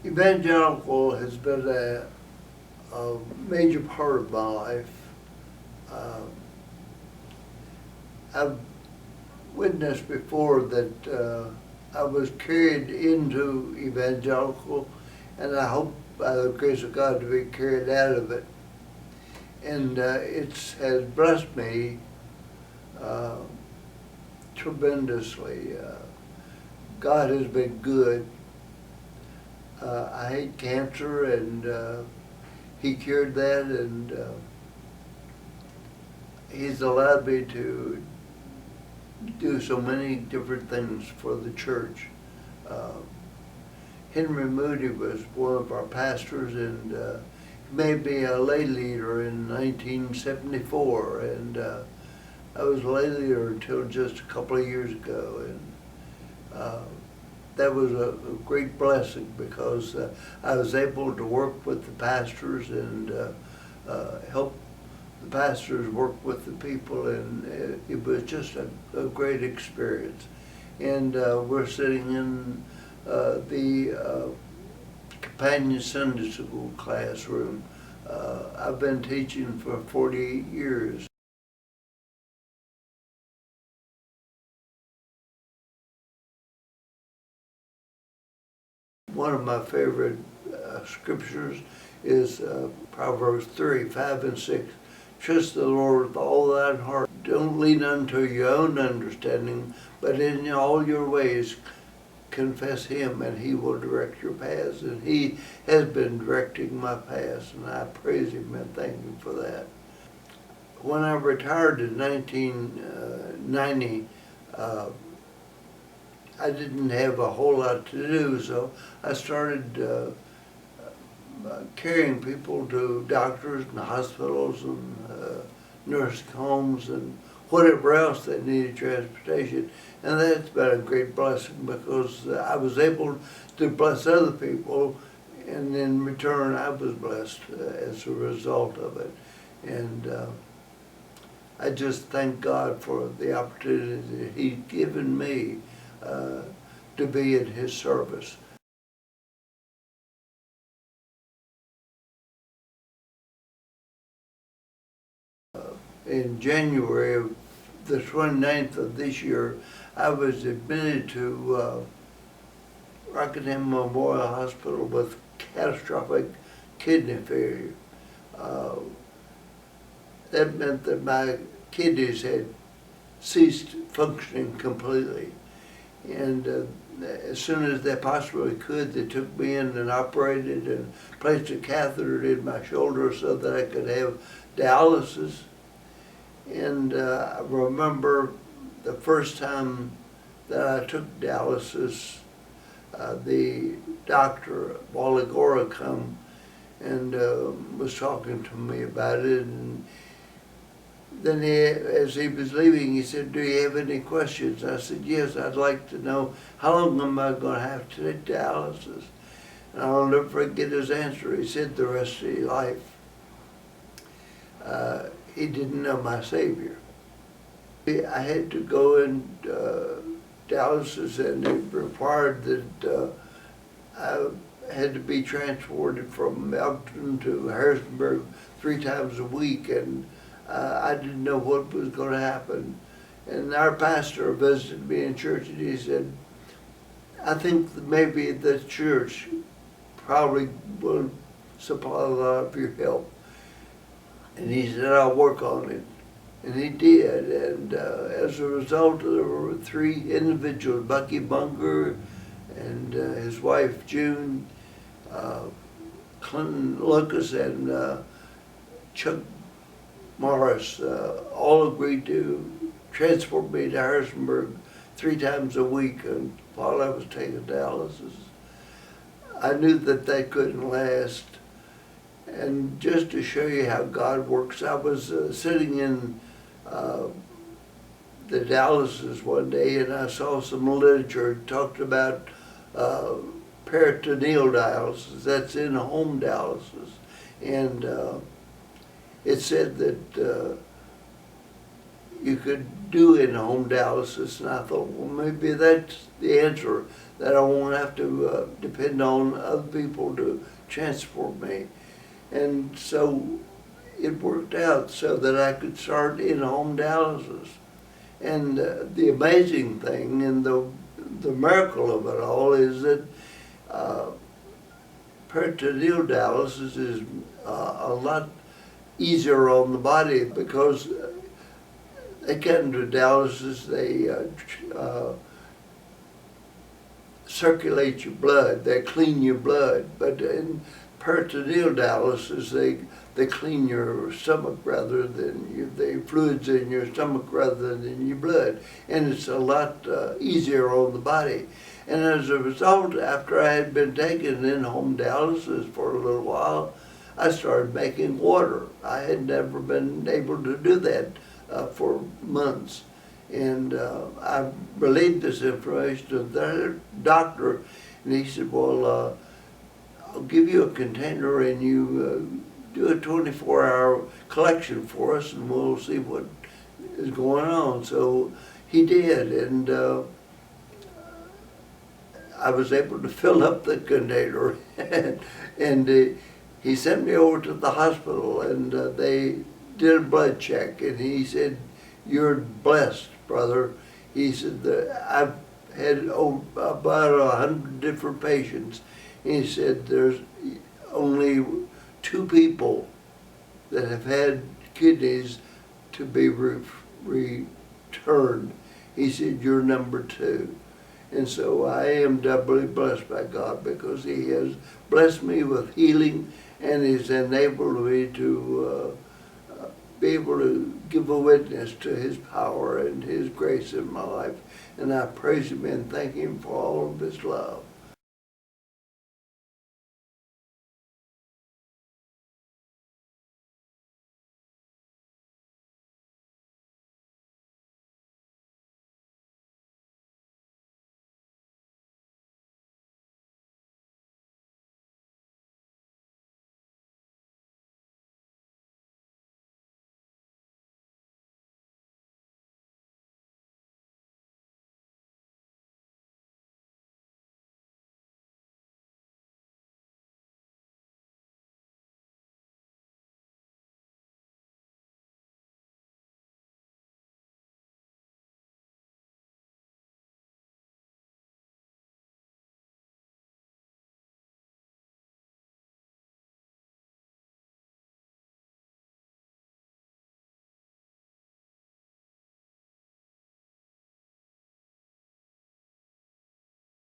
Evangelical has been a major part of my life. Uh, I've witnessed before that I was carried into evangelical, and I hope by the grace of God to be carried out of it. And it has blessed me uh, tremendously. God has been good. I had cancer, and He cured that, and He's allowed me to do so many different things for the church. Uh, Henry Moody was one of our pastors, and he made me a lay leader in 1974, and I was a lay leader until just a couple of years ago, and that was a great blessing because I was able to work with the pastors and help the pastors work with the people, and it was just a great experience. And we're sitting in the companion Sunday school classroom. I've been teaching for 48 years. One of my favorite scriptures is Proverbs 3, 5 and 6. Trust the Lord with all thine heart. Don't lean unto your own understanding, but in all your ways confess Him, and He will direct your paths. And He has been directing my paths, and I praise Him and thank Him for that. When I retired in 1990, I didn't have a whole lot to do, so I started carrying people to doctors and hospitals and nursing homes and whatever else they needed transportation. And that's been a great blessing because I was able to bless other people, and in return I was blessed as a result of it. And I just thank God for the opportunity that He's given me to be in His service. In January of the 29th of this year, I was admitted to Rockingham Memorial Hospital with catastrophic kidney failure. That meant that my kidneys had ceased functioning completely. And as soon as they possibly could, they took me in and operated and placed a catheter in my shoulder so that I could have dialysis. And I remember the first time that I took dialysis, the doctor, Wally Gora, come and was talking to me about it. And then as he was leaving, he said, "Do you have any questions?" I said, "Yes, I'd like to know how long am I going to have to take dialysis?" And I'll never forget his answer. He said, "The rest of your life." He didn't know my Savior. I had to go in dialysis, and it required that I had to be transported from Elkton to Harrisonburg 3 times a week, and I didn't know what was going to happen. And our pastor visited me in church, and he said, "I think that maybe the church probably will supply a lot of your help." And he said, "I'll work on it." And he did. And as a result, there were 3 individuals, Bucky Bunker and his wife June, Clinton Lucas, and Chuck Morris, all agreed to transport me to Harrisonburg 3 times a week while I was taking dialysis. I knew that that couldn't last. And just to show you how God works, I was sitting in the dialysis one day, and I saw some literature that talked about peritoneal dialysis, that's in-home dialysis. And it said that you could do in-home dialysis, and I thought, well, maybe that's the answer, that I won't have to depend on other people to transport me. And so it worked out so that I could start in-home dialysis. And the amazing thing and the miracle of it all is that peritoneal dialysis is a lot easier on the body, because they get into dialysis, they circulate your blood, they clean your blood. But in peritoneal dialysis, they clean your stomach rather than the fluids in your stomach rather than your blood. And it's a lot easier on the body. And as a result, after I had been taking in-home dialysis for a little while, I started making water. I had never been able to do that for months. And I relayed this information to the doctor, and he said, well, I'll give you a container and you do a 24-hour collection for us, and we'll see what is going on. So he did, and I was able to fill up the container, and he sent me over to the hospital, and they did a blood check, and he said, "You're blessed, brother." He said that I've had about 100 different patients. He said there's only 2 people that have had kidneys to be returned. He said, you're number 2. And so I am doubly blessed by God, because He has blessed me with healing, and He's enabled me to be able to give a witness to His power and His grace in my life. And I praise Him and thank Him for all of His love.